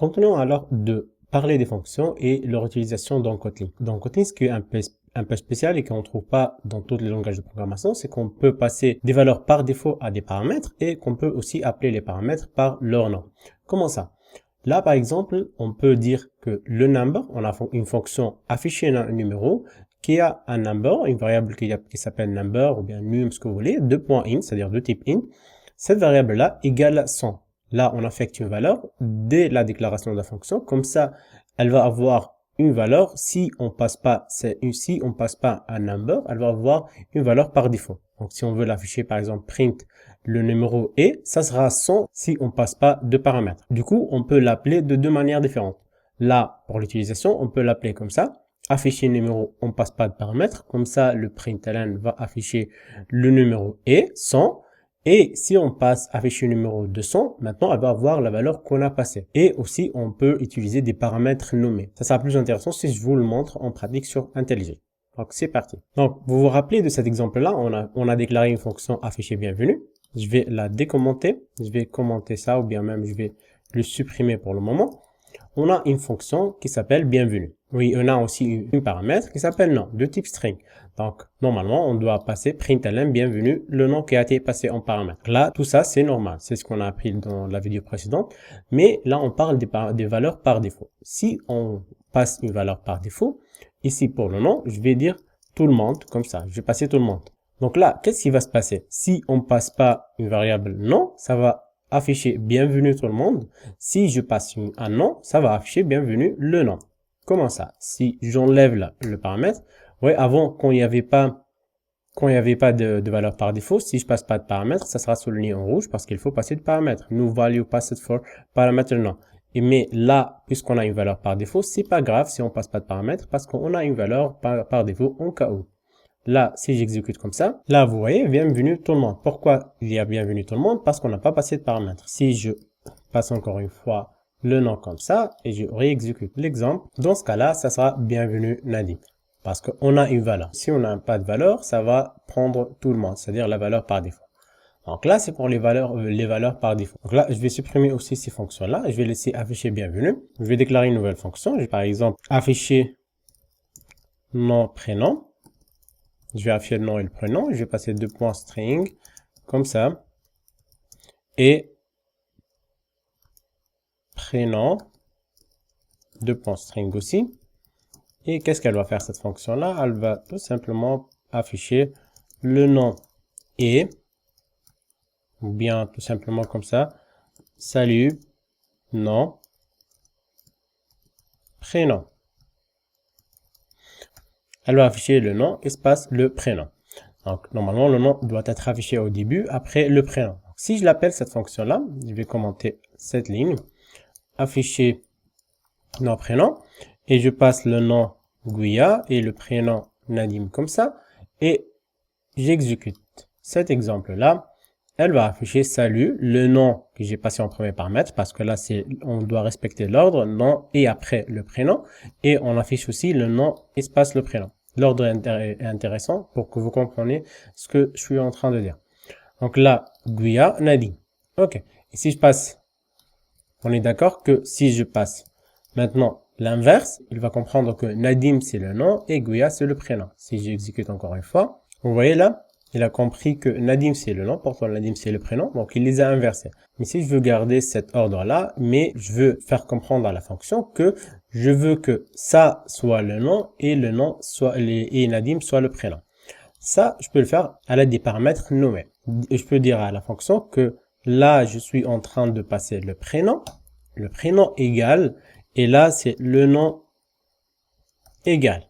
Continuons alors de parler des fonctions et leur utilisation dans Kotlin. Dans Kotlin, ce qui est un peu spécial et qu'on ne trouve pas dans tous les langages de programmation, c'est qu'on peut passer des valeurs par défaut à des paramètres et qu'on peut aussi appeler les paramètres par leur nom. Comment ça? Là, par exemple, on peut dire que le number, on a une fonction afficher un numéro qui a un number, une variable qui s'appelle number ou bien num, ce que vous voulez, .int, c'est-à-dire de type int. Cette variable-là égale 100. Là, on affecte une valeur dès la déclaration de la fonction. Comme ça, elle va avoir une valeur. Si on passe pas un number, elle va avoir une valeur par défaut. Donc, si on veut l'afficher, par exemple, print le numéro et, ça sera 100 si on passe pas de paramètres. Du coup, on peut l'appeler de deux manières différentes. Là, pour l'utilisation, on peut l'appeler comme ça. Afficher le numéro, on passe pas de paramètres. Comme ça, le println va afficher le numéro et 100. Et si on passe afficher le numéro 200, maintenant elle va avoir la valeur qu'on a passée. Et aussi, on peut utiliser des paramètres nommés. Ça sera plus intéressant si je vous le montre en pratique sur IntelliJ. Donc c'est parti. Donc vous vous rappelez de cet exemple-là, on a déclaré une fonction afficher bienvenue. Je vais la décommenter. Je vais commenter ça ou bien même je vais le supprimer pour le moment. On a une fonction qui s'appelle bienvenue. Oui, on a aussi un paramètre qui s'appelle nom, de type string. Donc, normalement, on doit passer println bienvenue, le nom qui a été passé en paramètre. Là, tout ça, c'est normal. C'est ce qu'on a appris dans la vidéo précédente. Mais là, on parle des valeurs par défaut. Si on passe une valeur par défaut, ici, pour le nom, je vais dire tout le monde, comme ça. Je vais passer tout le monde. Donc là, qu'est-ce qui va se passer? Si on passe pas une variable nom, ça va afficher bienvenue tout le monde. Si je passe un nom, ça va afficher bienvenue le nom. Comment ça? Si j'enlève le paramètre, ouais, avant, quand il n'y avait pas de valeur par défaut, si je passe pas de paramètre, ça sera souligné en rouge parce qu'il faut passer de paramètre. New value passed for paramètre nom. Mais là, puisqu'on a une valeur par défaut, c'est pas grave si on passe pas de paramètre parce qu'on a une valeur par défaut en cas où. Là, si j'exécute comme ça, là, vous voyez, bienvenue tout le monde. Pourquoi il y a bienvenue tout le monde? Parce qu'on n'a pas passé de paramètre. Si je passe encore une fois le nom comme ça et je réexécute l'exemple, dans ce cas-là, ça sera bienvenue Nadim. Parce qu'on a une valeur. Si on n'a pas de valeur, ça va prendre tout le monde, c'est-à-dire la valeur par défaut. Donc là, c'est pour les valeurs par défaut. Donc là, je vais supprimer aussi ces fonctions-là. Je vais laisser afficher bienvenue. Je vais déclarer une nouvelle fonction. Je vais par exemple afficher nom, prénom. Je vais afficher le nom et le prénom. Je vais passer deux points string, comme ça. Et prénom, deux points string aussi. Et qu'est-ce qu'elle va faire cette fonction-là? Elle va tout simplement afficher le nom et, ou bien tout simplement comme ça, salut, nom, prénom. Elle va afficher le nom, espace, le prénom. Donc, normalement, le nom doit être affiché au début, après le prénom. Donc, si je l'appelle cette fonction-là, je vais commenter cette ligne, afficher nom, prénom, et je passe le nom Gouya et le prénom Nadim comme ça, et j'exécute cet exemple-là. Elle va afficher salut, le nom que j'ai passé en premier paramètre, parce que là, on doit respecter l'ordre, nom et après le prénom, et on affiche aussi le nom, espace, le prénom. L'ordre est intéressant pour que vous compreniez ce que je suis en train de dire. Donc là, Gouya, Nadim. Ok. Et si je passe, on est d'accord que si je passe maintenant l'inverse, il va comprendre que Nadim c'est le nom et Gouya c'est le prénom. Si j'exécute encore une fois, vous voyez là, il a compris que Nadim c'est le nom, pourtant Nadim c'est le prénom, donc il les a inversés. Mais si je veux garder cet ordre-là, mais je veux faire comprendre à la fonction que je veux que ça soit le nom et le nom soit et Nadim soit le prénom. Ça, je peux le faire à l'aide des paramètres nommés. Je peux dire à la fonction que là, je suis en train de passer le prénom égal, et là, c'est le nom égal.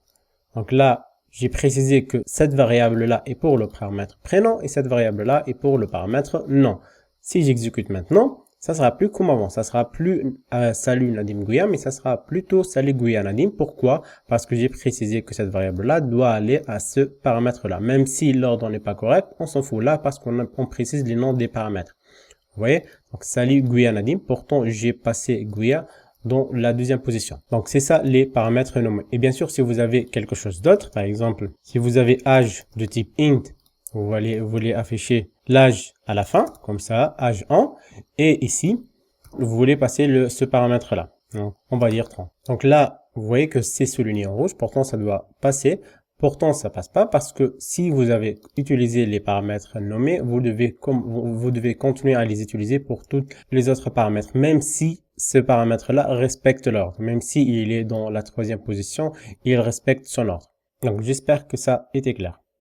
Donc là, j'ai précisé que cette variable-là est pour le paramètre prénom et cette variable-là est pour le paramètre nom. Si j'exécute maintenant, ça sera plus comme avant. Ça sera plus salut Nadim Gouya, mais ça sera plutôt salut Gouya Nadim. Pourquoi? Parce que j'ai précisé que cette variable-là doit aller à ce paramètre-là. Même si l'ordre n'est pas correct, on s'en fout là parce qu'on précise les noms des paramètres. Vous voyez? Donc salut Gouya Nadim. Pourtant, j'ai passé Gouya dans la deuxième position. Donc, c'est ça les paramètres nommés. Et bien sûr, si vous avez quelque chose d'autre, par exemple, si vous avez âge de type int, vous voulez afficher l'âge à la fin, comme ça, âge 1, et ici, vous voulez passer ce paramètre-là. Donc, on va dire 30. Donc là, vous voyez que c'est souligné en rouge. Pourtant, ça doit passer. Pourtant, ça passe pas parce que si vous avez utilisé les paramètres nommés, vous devez continuer à les utiliser pour tous les autres paramètres, même si ce paramètre-là respecte l'ordre. Même si il est dans la 3e position, il respecte son ordre. Donc, j'espère que ça était clair.